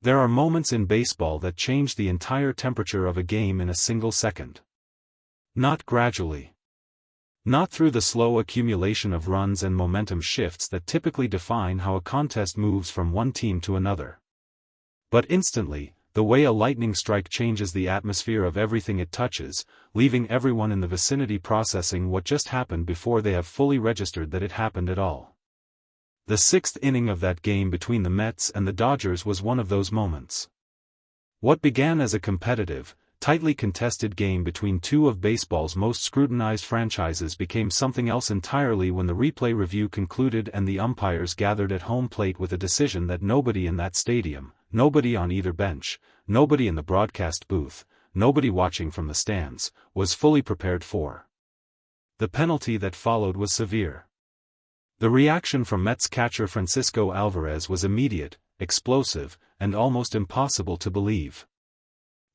There are moments in baseball that change the entire temperature of a game in a single second. Not gradually. Not through the slow accumulation of runs and momentum shifts that typically define how a contest moves from one team to another. But instantly, the way a lightning strike changes the atmosphere of everything it touches, leaving everyone in the vicinity processing what just happened before they have fully registered that it happened at all. The sixth inning of that game between the Mets and the Dodgers was one of those moments. What began as a competitive, tightly contested game between two of baseball's most scrutinized franchises became something else entirely when the replay review concluded and the umpires gathered at home plate with a decision that nobody in that stadium, nobody on either bench, nobody in the broadcast booth, nobody watching from the stands, was fully prepared for. The penalty that followed was severe. The reaction from Mets catcher Francisco Alvarez was immediate, explosive, and almost impossible to believe.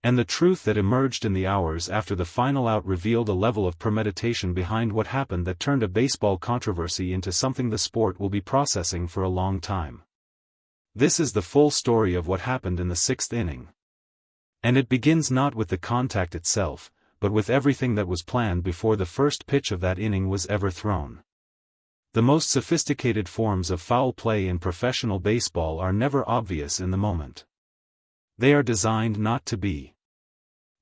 And the truth that emerged in the hours after the final out revealed a level of premeditation behind what happened that turned a baseball controversy into something the sport will be processing for a long time. This is the full story of what happened in the sixth inning. And it begins not with the contact itself, but with everything that was planned before the first pitch of that inning was ever thrown. The most sophisticated forms of foul play in professional baseball are never obvious in the moment. They are designed not to be.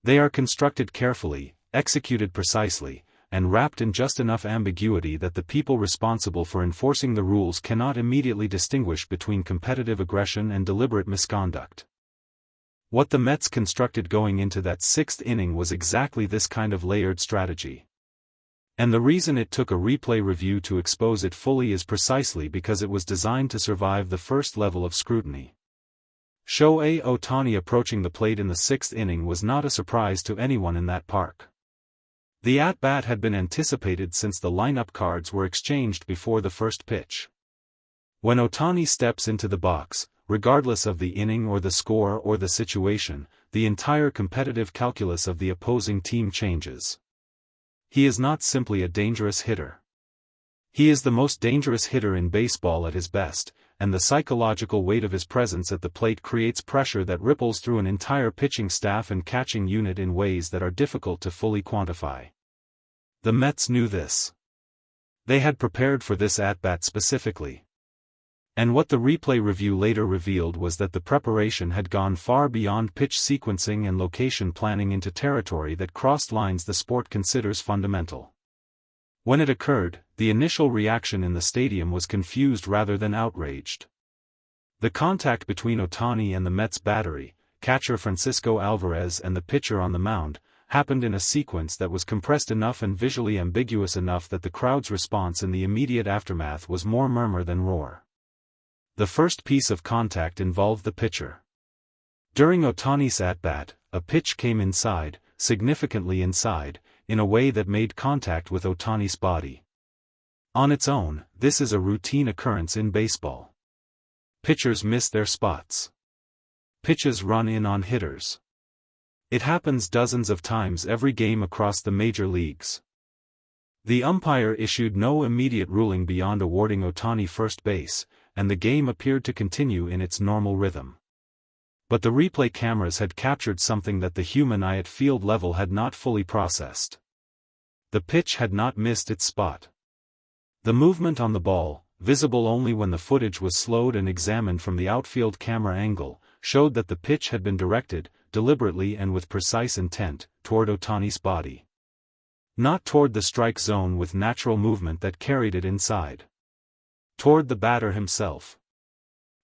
They are constructed carefully, executed precisely, and wrapped in just enough ambiguity that the people responsible for enforcing the rules cannot immediately distinguish between competitive aggression and deliberate misconduct. What the Mets constructed going into that sixth inning was exactly this kind of layered strategy. And the reason it took a replay review to expose it fully is precisely because it was designed to survive the first level of scrutiny. Shohei Ohtani approaching the plate in the sixth inning was not a surprise to anyone in that park. The at-bat had been anticipated since the lineup cards were exchanged before the first pitch. When Ohtani steps into the box, regardless of the inning or the score or the situation, the entire competitive calculus of the opposing team changes. He is not simply a dangerous hitter. He is the most dangerous hitter in baseball at his best, and the psychological weight of his presence at the plate creates pressure that ripples through an entire pitching staff and catching unit in ways that are difficult to fully quantify. The Mets knew this. They had prepared for this at-bat specifically. And what the replay review later revealed was that the preparation had gone far beyond pitch sequencing and location planning into territory that crossed lines the sport considers fundamental. When it occurred, the initial reaction in the stadium was confused rather than outraged. The contact between Ohtani and the Mets battery, catcher Francisco Alvarez and the pitcher on the mound, happened in a sequence that was compressed enough and visually ambiguous enough that the crowd's response in the immediate aftermath was more murmur than roar. The first piece of contact involved the pitcher. During Ohtani's at-bat, a pitch came inside, significantly inside, in a way that made contact with Ohtani's body. On its own, this is a routine occurrence in baseball. Pitchers miss their spots. Pitches run in on hitters. It happens dozens of times every game across the major leagues. The umpire issued no immediate ruling beyond awarding Ohtani first base, and the game appeared to continue in its normal rhythm. But the replay cameras had captured something that the human eye at field level had not fully processed. The pitch had not missed its spot. The movement on the ball, visible only when the footage was slowed and examined from the outfield camera angle, showed that the pitch had been directed, deliberately and with precise intent, toward Ohtani's body. Not toward the strike zone with natural movement that carried it inside. Toward the batter himself.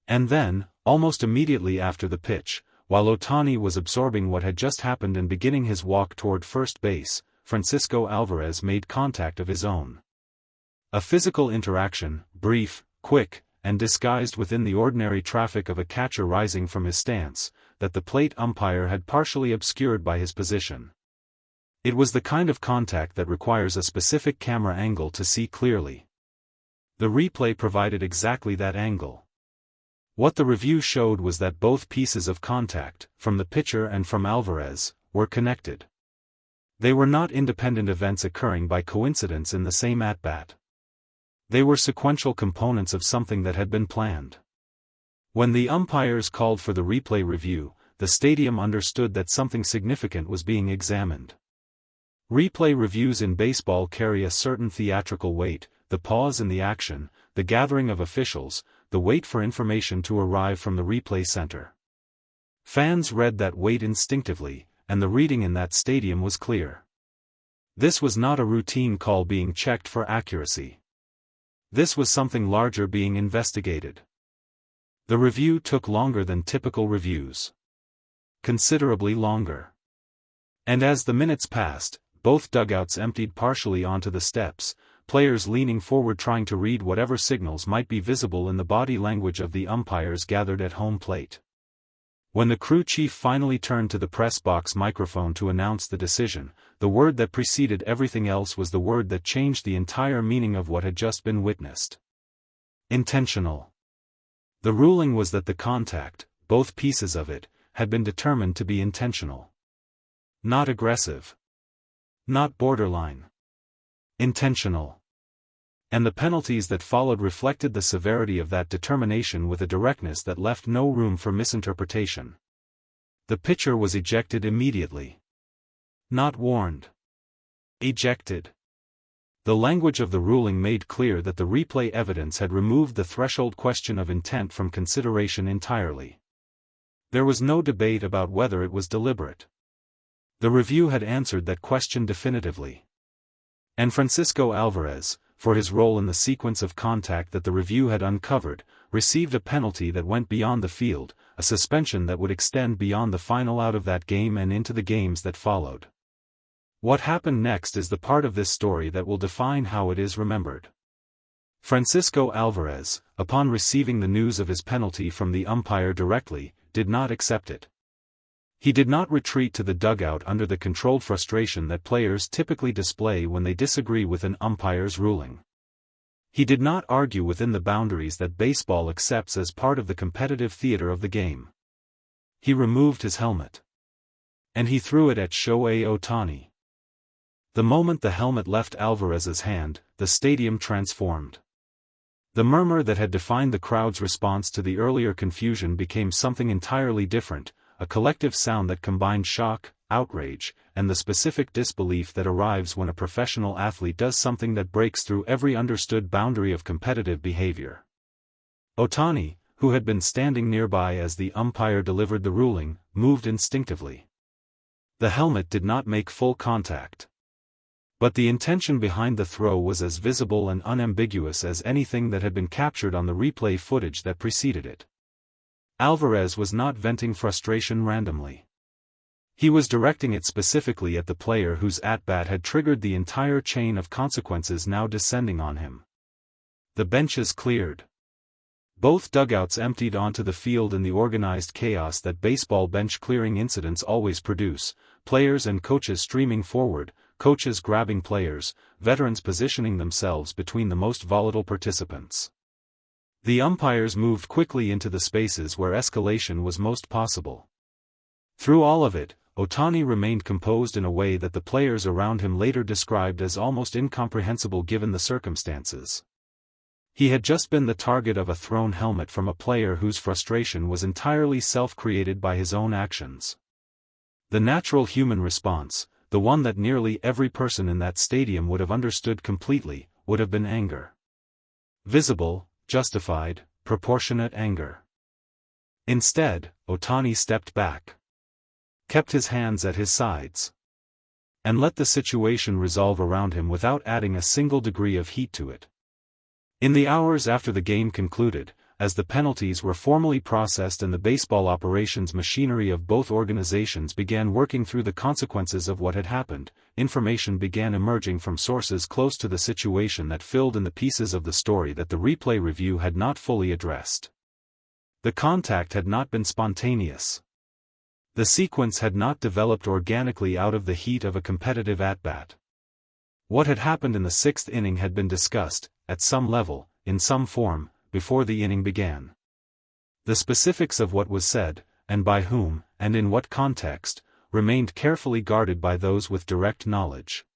And then, almost immediately after the pitch, while Ohtani was absorbing what had just happened and beginning his walk toward first base, Francisco Alvarez made contact of his own. A physical interaction, brief, quick, and disguised within the ordinary traffic of a catcher rising from his stance, that the plate umpire had partially obscured by his position. It was the kind of contact that requires a specific camera angle to see clearly. The replay provided exactly that angle. What the review showed was that both pieces of contact, from the pitcher and from Alvarez, were connected. They were not independent events occurring by coincidence in the same at-bat. They were sequential components of something that had been planned. When the umpires called for the replay review, the stadium understood that something significant was being examined. Replay reviews in baseball carry a certain theatrical weight: the pause in the action, the gathering of officials, the wait for information to arrive from the replay center. Fans read that weight instinctively, and the reading in that stadium was clear. This was not a routine call being checked for accuracy. This was something larger being investigated. The review took longer than typical reviews. Considerably longer. And as the minutes passed, both dugouts emptied partially onto the steps, players leaning forward trying to read whatever signals might be visible in the body language of the umpires gathered at home plate. When the crew chief finally turned to the press box microphone to announce the decision, the word that preceded everything else was the word that changed the entire meaning of what had just been witnessed. Intentional. The ruling was that the contact, both pieces of it, had been determined to be intentional. Not aggressive. Not borderline. Intentional. And the penalties that followed reflected the severity of that determination with a directness that left no room for misinterpretation. The pitcher was ejected immediately. Not warned. Ejected. The language of the ruling made clear that the replay evidence had removed the threshold question of intent from consideration entirely. There was no debate about whether it was deliberate. The review had answered that question definitively. And Francisco Alvarez, for his role in the sequence of contact that the review had uncovered, received a penalty that went beyond the field, a suspension that would extend beyond the final out of that game and into the games that followed. What happened next is the part of this story that will define how it is remembered. Francisco Alvarez, upon receiving the news of his penalty from the umpire directly, did not accept it. He did not retreat to the dugout under the controlled frustration that players typically display when they disagree with an umpire's ruling. He did not argue within the boundaries that baseball accepts as part of the competitive theater of the game. He removed his helmet. And he threw it at Shohei Ohtani. The moment the helmet left Alvarez's hand, the stadium transformed. The murmur that had defined the crowd's response to the earlier confusion became something entirely different, a collective sound that combined shock, outrage, and the specific disbelief that arrives when a professional athlete does something that breaks through every understood boundary of competitive behavior. Ohtani, who had been standing nearby as the umpire delivered the ruling, moved instinctively. The helmet did not make full contact. But the intention behind the throw was as visible and unambiguous as anything that had been captured on the replay footage that preceded it. Alvarez was not venting frustration randomly. He was directing it specifically at the player whose at-bat had triggered the entire chain of consequences now descending on him. The benches cleared. Both dugouts emptied onto the field in the organized chaos that baseball bench-clearing incidents always produce, players and coaches streaming forward, coaches grabbing players, veterans positioning themselves between the most volatile participants. The umpires moved quickly into the spaces where escalation was most possible. Through all of it, Ohtani remained composed in a way that the players around him later described as almost incomprehensible given the circumstances. He had just been the target of a thrown helmet from a player whose frustration was entirely self-created by his own actions. The natural human response, the one that nearly every person in that stadium would have understood completely, would have been anger. Visible, justified, proportionate anger. Instead, Ohtani stepped back. Kept his hands at his sides. And let the situation resolve around him without adding a single degree of heat to it. In the hours after the game concluded, as the penalties were formally processed and the baseball operations machinery of both organizations began working through the consequences of what had happened, information began emerging from sources close to the situation that filled in the pieces of the story that the replay review had not fully addressed. The contact had not been spontaneous. The sequence had not developed organically out of the heat of a competitive at-bat. What had happened in the sixth inning had been discussed, at some level, in some form, before the inning began. The specifics of what was said, and by whom, and in what context, remained carefully guarded by those with direct knowledge.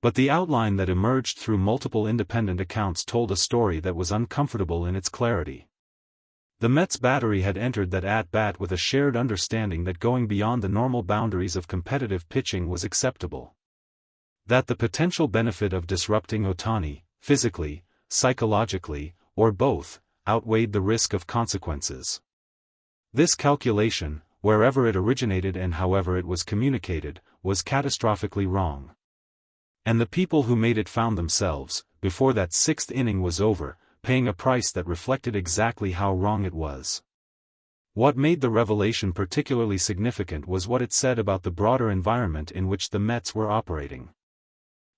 But the outline that emerged through multiple independent accounts told a story that was uncomfortable in its clarity. The Mets battery had entered that at-bat with a shared understanding that going beyond the normal boundaries of competitive pitching was acceptable. That the potential benefit of disrupting Ohtani, physically, psychologically, or both, outweighed the risk of consequences. This calculation, wherever it originated and however it was communicated, was catastrophically wrong. And the people who made it found themselves, before that sixth inning was over, paying a price that reflected exactly how wrong it was. What made the revelation particularly significant was what it said about the broader environment in which the Mets were operating.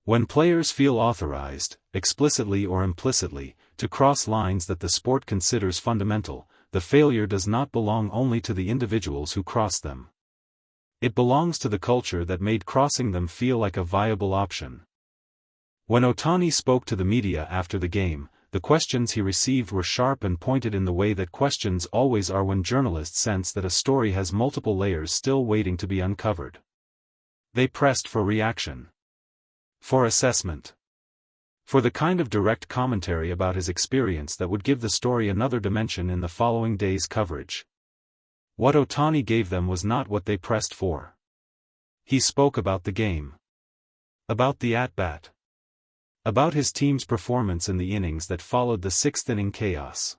When players feel authorized, explicitly or implicitly, to cross lines that the sport considers fundamental, the failure does not belong only to the individuals who cross them. It belongs to the culture that made crossing them feel like a viable option. When Ohtani spoke to the media after the game, the questions he received were sharp and pointed in the way that questions always are when journalists sense that a story has multiple layers still waiting to be uncovered. They pressed for reaction. For assessment. For the kind of direct commentary about his experience that would give the story another dimension in the following day's coverage. What Ohtani gave them was not what they pressed for. He spoke about the game. About the at-bat. About his team's performance in the innings that followed the sixth-inning chaos.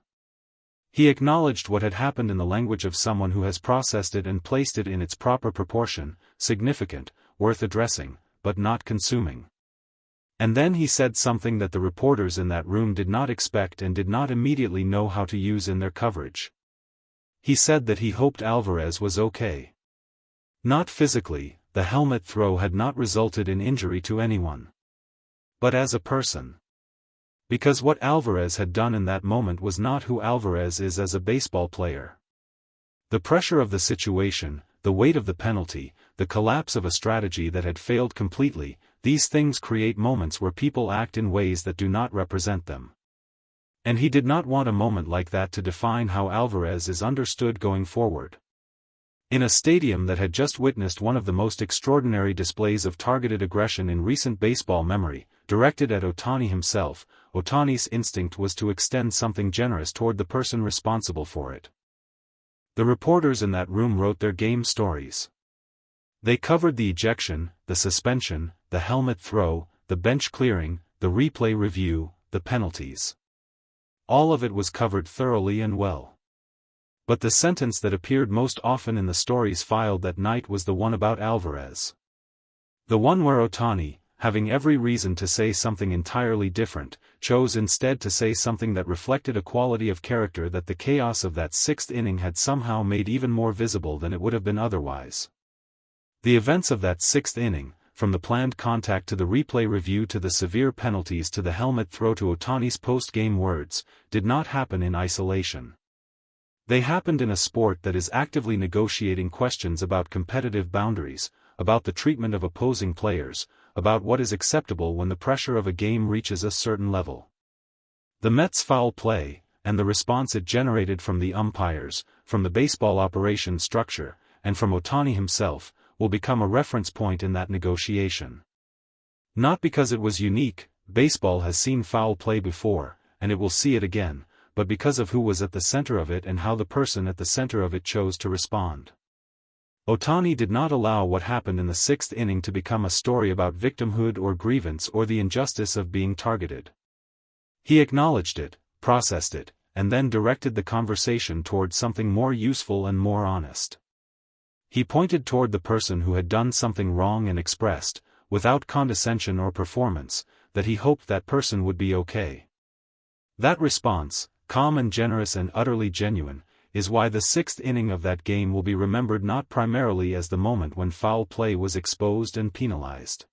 He acknowledged what had happened in the language of someone who has processed it and placed it in its proper proportion, significant, worth addressing, but not consuming. And then he said something that the reporters in that room did not expect and did not immediately know how to use in their coverage. He said that he hoped Alvarez was okay. Not physically, the helmet throw had not resulted in injury to anyone. But as a person. Because what Alvarez had done in that moment was not who Alvarez is as a baseball player. The pressure of the situation, the weight of the penalty, the collapse of a strategy that had failed completely, these things create moments where people act in ways that do not represent them. And he did not want a moment like that to define how Alvarez is understood going forward. In a stadium that had just witnessed one of the most extraordinary displays of targeted aggression in recent baseball memory, directed at Ohtani himself, Ohtani's instinct was to extend something generous toward the person responsible for it. The reporters in that room wrote their game stories. They covered the ejection, the suspension, the helmet throw, the bench clearing, the replay review, the penalties. All of it was covered thoroughly and well. But the sentence that appeared most often in the stories filed that night was the one about Alvarez. The one where Ohtani, having every reason to say something entirely different, chose instead to say something that reflected a quality of character that the chaos of that sixth inning had somehow made even more visible than it would have been otherwise. The events of that sixth inning, from the planned contact to the replay review to the severe penalties to the helmet throw to Ohtani's post-game words, did not happen in isolation. They happened in a sport that is actively negotiating questions about competitive boundaries, about the treatment of opposing players, about what is acceptable when the pressure of a game reaches a certain level. The Mets' foul play, and the response it generated from the umpires, from the baseball operation structure, and from Ohtani himself, will become a reference point in that negotiation. Not because it was unique, baseball has seen foul play before, and it will see it again, but because of who was at the center of it and how the person at the center of it chose to respond. Ohtani did not allow what happened in the sixth inning to become a story about victimhood or grievance or the injustice of being targeted. He acknowledged it, processed it, and then directed the conversation toward something more useful and more honest. He pointed toward the person who had done something wrong and expressed, without condescension or performance, that he hoped that person would be okay. That response, calm and generous and utterly genuine, is why the sixth inning of that game will be remembered not primarily as the moment when foul play was exposed and penalized.